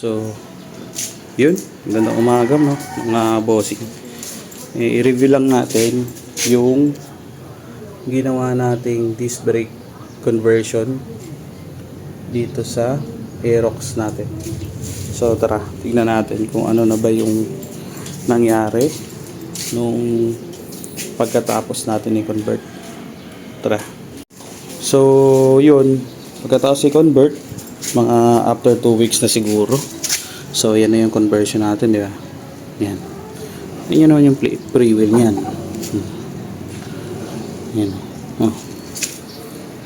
So, yun. Magandang umaga, no? Mga bossing. I-review lang natin yung ginawa nating disc brake conversion dito sa Aerox natin. So, tara. Tignan natin kung ano na ba yung nangyari nung pagkatapos natin i-convert. Tara. So, yun. Pagkatapos i-convert, mga after 2 weeks na siguro. So yan na yung conversion natin, di ba? Yan. Yan naman yung pre-wheel niyan. Yan. Oh.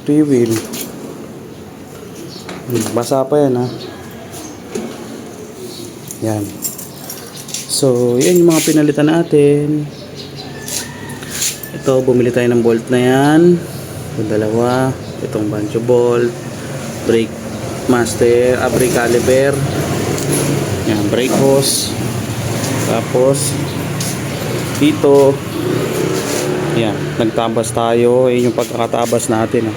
Pre-wheel. Basa pa yan, ha. Yan. So yan yung mga pinalitan natin. Ito, bumili tayo ng bolt na yan. Yung dalawa. Itong banjo bolt. Brake master, brake caliper, yan, brake hose, tapos dito, yan, nagtabas tayo. Yan yung pagkakatabas natin,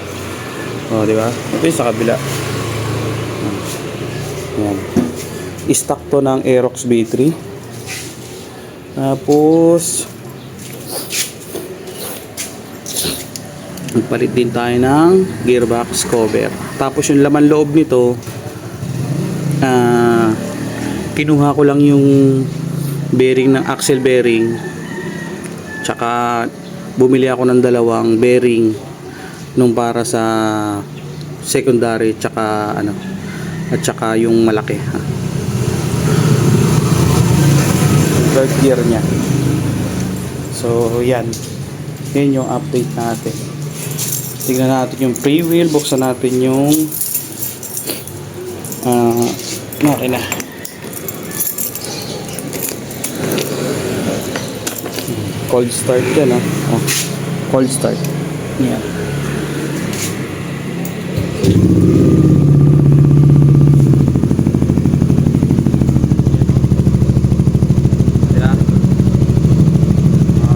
oh, di ba? Ito yung sa kabila. Yan, stock to ng Aerox B3. Tapos magpalit din tayo ng gearbox cover. Tapos yung laman loob nito, kinuha ko lang yung bearing ng axle bearing, tsaka bumili ako ng dalawang bearing nung para sa secondary, tsaka ano, at tsaka yung malaki, third gear nya. So yan yung update natin. Tignan natin yung pre-wheel, buksan natin yung makina. Cold start yan, oh, cold start. Yan.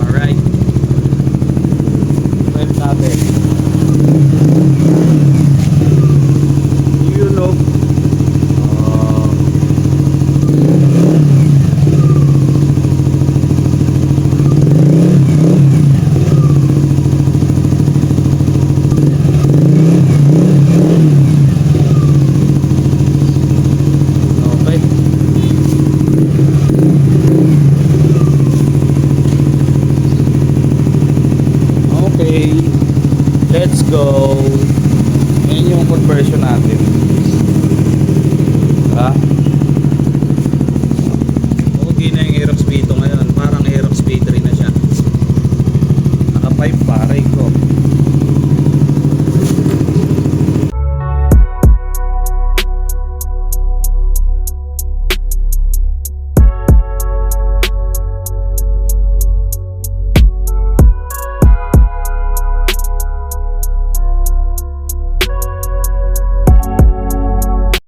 Alright. Pwede natin. Let's go. Yan yung conversion natin. Okay na yung Aerox B2 ngayon. Parang Aerox B3 na siya. Naka 5 pa.